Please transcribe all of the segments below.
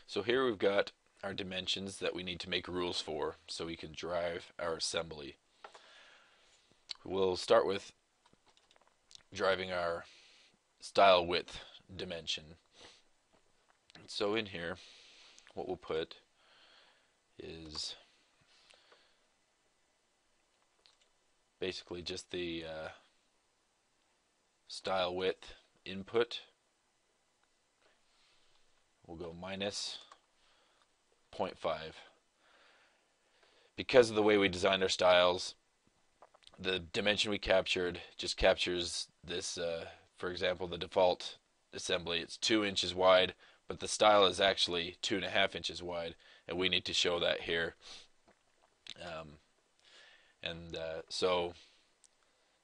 So here we've got our dimensions that we need to make rules for so we can drive our assembly. We'll start with driving our style width dimension. So in here, what we'll put is basically just the style width input. We'll go minus 0.5. Because of the way we designed our styles, the dimension we captured just captures this, for example, the default assembly, it's 2 inches wide, but the style is actually 2.5 inches wide, and we need to show that here. So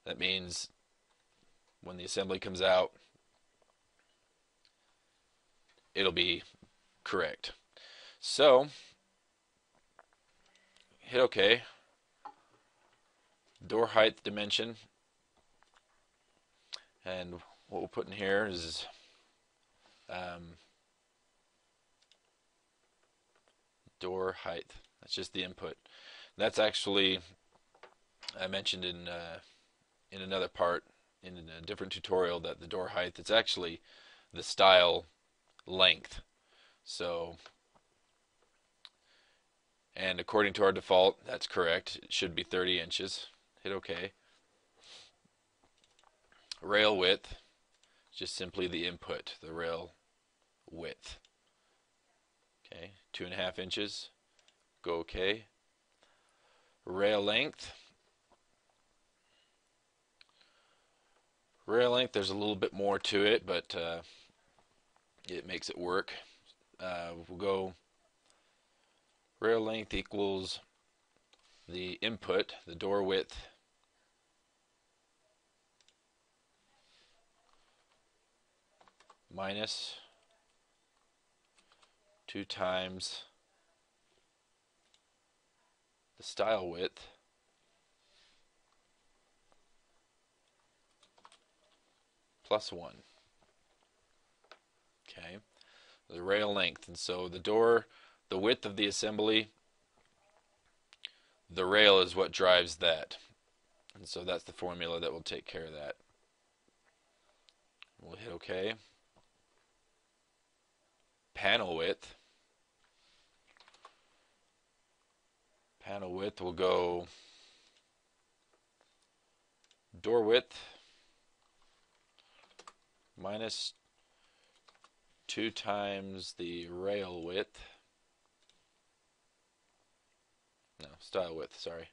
that means when the assembly comes out, it'll be correct. So hit OK. Door height dimension, and what we'll put in here is door height. That's just the input. That's actually, I mentioned in another part in a different tutorial, that the door height, it's actually the style length. So, and according to our default, that's correct. It should be 30 inches. Hit OK. Rail width, just simply the input, the rail width. Okay, 2.5 inches. Go OK. Rail length. Rail length, there's a little bit more to it, but it makes it work. We'll go rail length equals the input, the door width, minus 2 times the style width plus 1. Okay, the rail length, and so the door, the width of the assembly, the rail is what drives that, and so that's the formula that will take care of that. We'll hit OK. Panel width. Panel width will go door width minus 2 times the rail width. No, style width, sorry.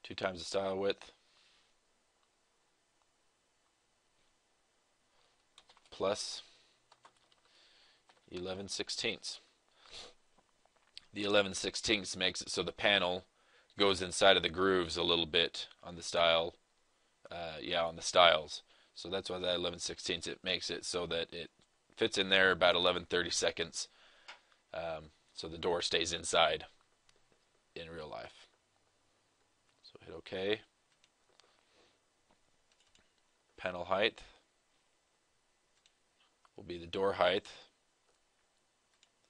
2 times the style width plus 11/16. The 11/16 makes it so the panel goes inside of the grooves a little bit on the style, on the styles. So that's why that 11/16, it makes it so that it fits in there about 11/32, so the door stays inside in real life. So hit OK. Panel height will be the door height,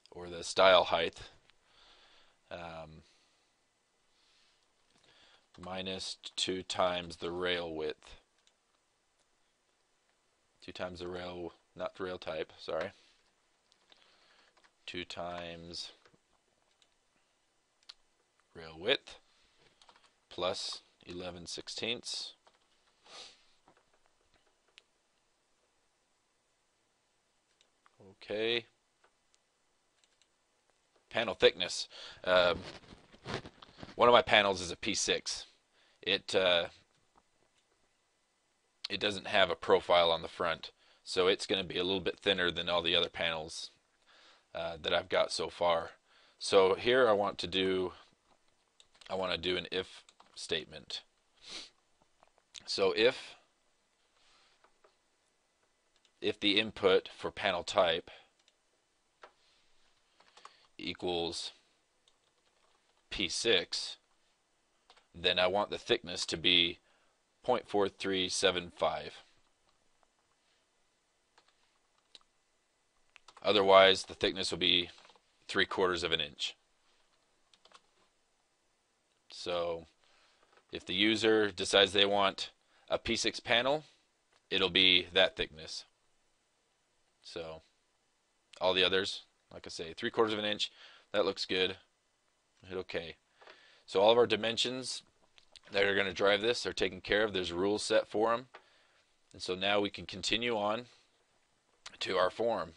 or the style height, minus 2 times the rail width. 2 times the rail, not the rail type, sorry. 2 times rail width plus 11/16. Okay. Panel thickness. One of my panels is a P6. It doesn't have a profile on the front, so it's going to be a little bit thinner than all the other panels that I've got so far. So here I want to do an if statement. So if the input for panel type equals P6, then I want the thickness to be 0.4375. Otherwise, the thickness will be 3/4 of an inch. So if the user decides they want a P6 panel, it'll be that thickness. So all the others, like I say, 3/4 of an inch, that looks good. Hit OK. So all of our dimensions that are going to drive this are taken care of. There's rules set for them. And so now we can continue on to our form.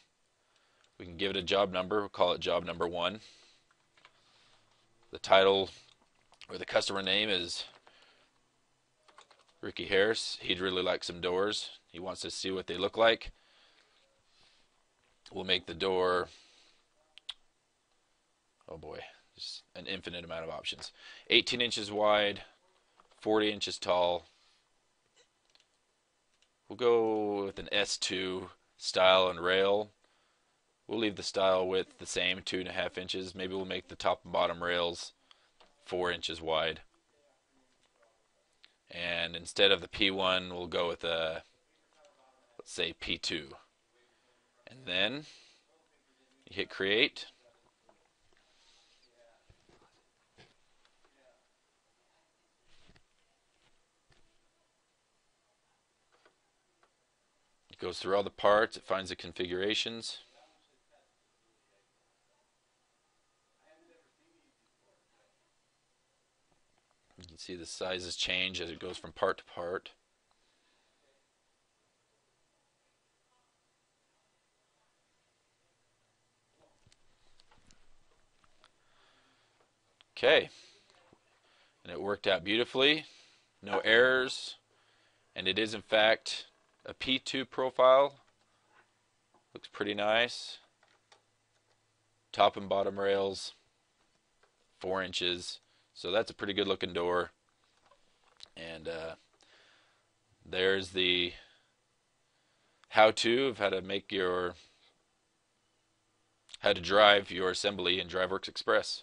We can give it a job number. We'll call it job number 1. The title or the customer name is Ricky Harris. He'd really like some doors. He wants to see what they look like. We'll make the door, oh boy, just an infinite amount of options. 18 inches wide, 40 inches tall. We'll go with an S2 style and rail. We'll leave the style width the same, 2.5 inches. Maybe we'll make the top and bottom rails 4 inches wide. And instead of the P1, we'll go with a, let's say, P2. And then you hit create. It goes through all the parts, it finds the configurations. You can see the sizes change as it goes from part to part. Okay, and it worked out beautifully, no errors, and it is in fact a P2 profile. Looks pretty nice. Top and bottom rails, 4 inches. So that's a pretty good looking door. And there's the how-to of how to drive your assembly in DriveWorksXpress.